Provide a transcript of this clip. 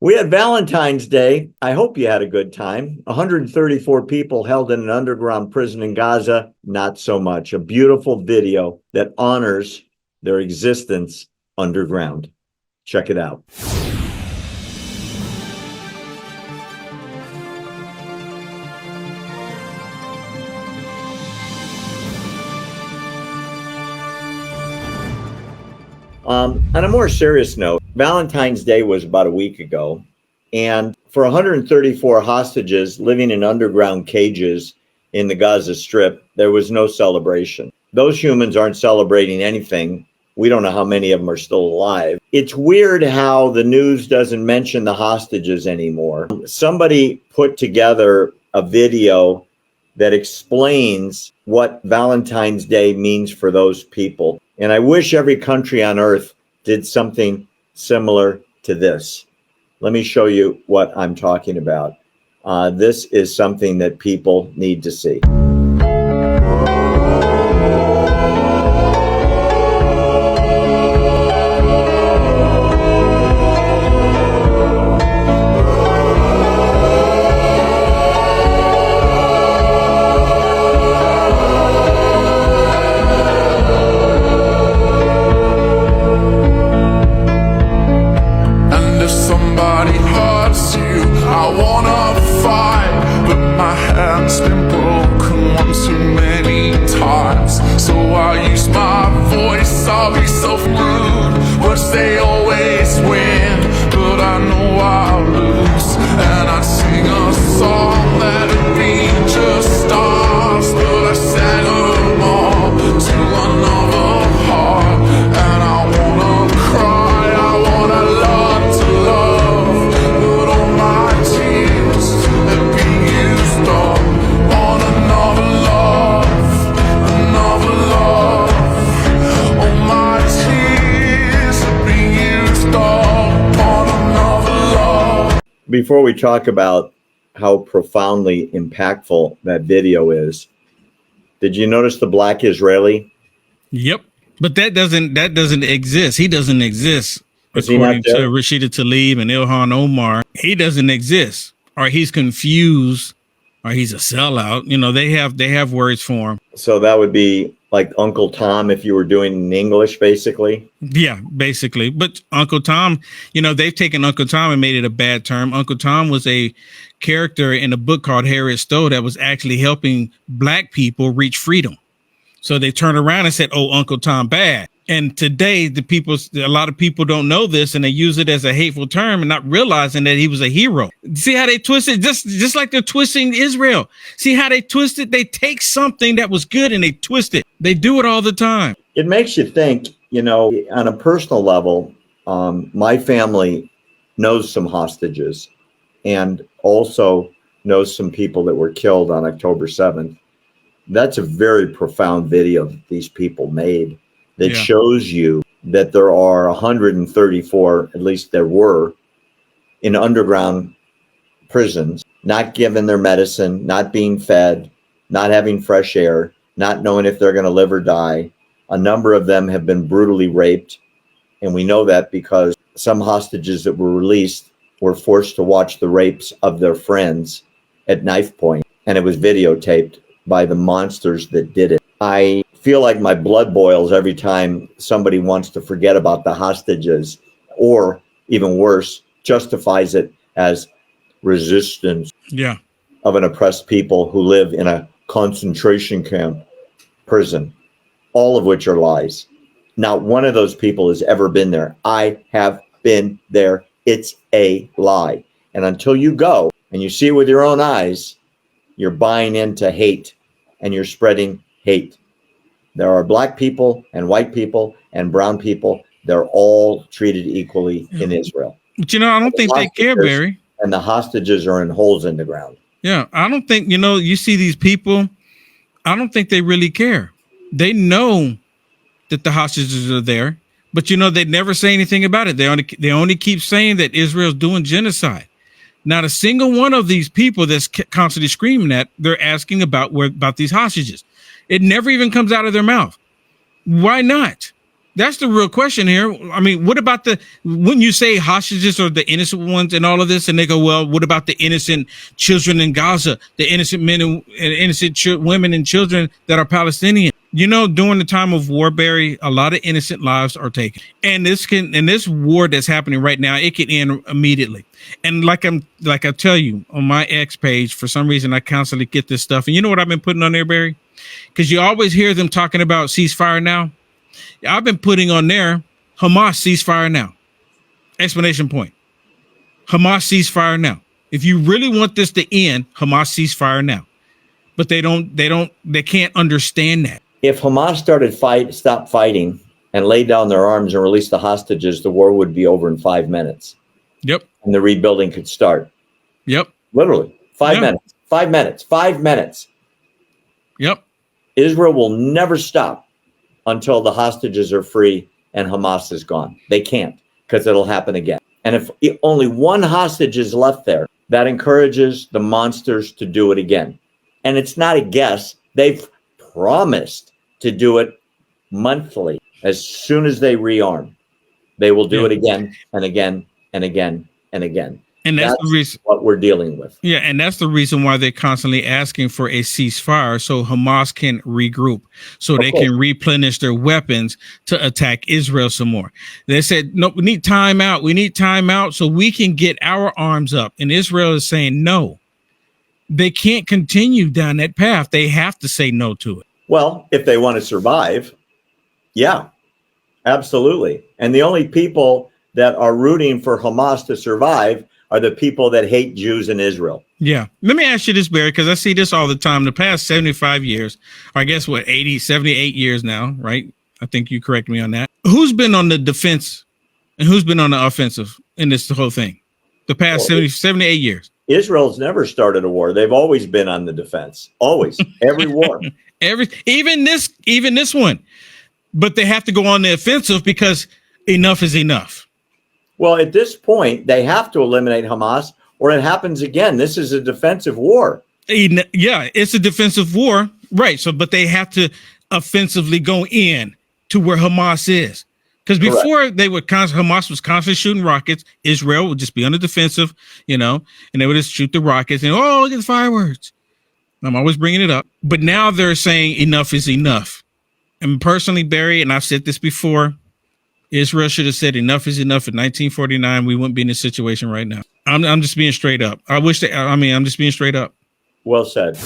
We had Valentine's Day. I hope you had a good time. 134 people held in an underground prison in Gaza. Not so much. A beautiful video that honors their existence underground. Check it out. On a more serious note, Valentine's Day was about a week ago, and for 134 hostages living in underground cages in the Gaza Strip, there was no celebration. Those humans aren't celebrating anything. We don't know how many of them are still alive. It's weird how the news doesn't mention the hostages anymore. Somebody put together a video that explains what Valentine's Day means for those people. And I wish every country on earth did something similar to this. Let me show you what I'm talking about. This is something that people need to see. Before we talk about how profoundly impactful that video is, did you notice the black Israeli? Yep, but that doesn't exist. He doesn't exist according to Rashida Tlaib and Ilhan Omar. He doesn't exist, or he's confused, or he's a sellout. You know, they have words for him. So that would be like Uncle Tom if you were doing in English, basically? Yeah, basically. But Uncle Tom, you know, they've taken Uncle Tom and made it a bad term. Uncle Tom was a character in a book called Harriet Stowe that was actually helping black people reach freedom. So they turned around and said, oh, Uncle Tom bad. And today, a lot of people don't know this, and they use it as a hateful term and not realizing that he was a hero. See how they twisted, just like they're twisting Israel. See how they twisted? They take something that was good and they twist it. They do it all the time. It makes you think, you know, on a personal level, my family knows some hostages and also knows some people that were killed on October 7th. That's a very profound video that these people made that shows you that there are 134, at least there were, in underground prisons, not given their medicine, not being fed, not having fresh air, not knowing if they're going to live or die. A number of them have been brutally raped. And we know that because some hostages that were released were forced to watch the rapes of their friends at knife point. And it was videotaped by the monsters that did it. I feel like my blood boils every time somebody wants to forget about the hostages, or even worse, justifies it as resistance of an oppressed people who live in a concentration camp prison, all of which are lies. Not one of those people has ever been there. I have been there. It's a lie. And until you go and you see it with your own eyes, you're buying into hate and you're spreading hate. There are black people and white people and brown people. They're all treated equally in Israel. But, you know, I don't think they care, Barry. And the hostages are in holes in the ground. Yeah, I don't think, you know, you see these people, I don't think they really care. They know that the hostages are there, but, you know, they never say anything about it. They only keep saying that Israel's doing genocide. Not a single one of these people that's constantly screaming that, they're asking about these hostages. It never even comes out of their mouth. Why not? That's the real question here. I mean, what about when you say hostages are the innocent ones and all of this, and they go, well, what about the innocent children in Gaza, the innocent men and innocent women and children that are Palestinian? You know, during the time of war, Barry, a lot of innocent lives are taken, and this war that's happening right now, it can end immediately. And like I tell you on my X page, for some reason, I constantly get this stuff, and you know what I've been putting on there, Barry? Because you always hear them talking about ceasefire now. I've been putting on there, Hamas ceasefire now. Explanation point. Hamas ceasefire now. If you really want this to end, Hamas ceasefire now. But they can't understand that. If Hamas stopped fighting and laid down their arms and released the hostages, the war would be over in 5 minutes. Yep. And the rebuilding could start. Yep. Literally 5 minutes. 5 minutes. 5 minutes. Yep. Israel will never stop until the hostages are free and Hamas is gone. They can't, because it'll happen again. And if only one hostage is left there, that encourages the monsters to do it again. And it's not a guess. They've promised to do it monthly. As soon as they rearm, they will do it again and again and again and again. And that's the reason what we're dealing with. Yeah, and that's the reason why they're constantly asking for a ceasefire, so Hamas can regroup, so they can replenish their weapons to attack Israel some more. They said, no, we need time out. We need time out so we can get our arms up. And Israel is saying no. They can't continue down that path. They have to say no to it. Well, if they want to survive, yeah, absolutely. And the only people that are rooting for Hamas to survive are the people that hate Jews in Israel. Yeah. Let me ask you this, Barry, because I see this all the time. The past 75 years, or I guess 78 years now, right? I think you correct me on that. Who's been on the defense and who's been on the offensive in this whole thing? The past 78 years. Israel's never started a war. They've always been on the defense. Always. Every war. Even this one. But they have to go on the offensive because enough is enough. Well, at this point, they have to eliminate Hamas or it happens again. This is a defensive war. Yeah, it's a defensive war. Right. So, but they have to offensively go in to where Hamas is. Because before Hamas was constantly shooting rockets, Israel would just be on the defensive, and they would just shoot the rockets and, oh, look at the fireworks. I'm always bringing it up. But now they're saying enough is enough. And personally, Barry, and I've said this before, Israel should have said enough is enough in 1949. We wouldn't be in this situation right now. I'm just being straight up. I'm just being straight up. Well said.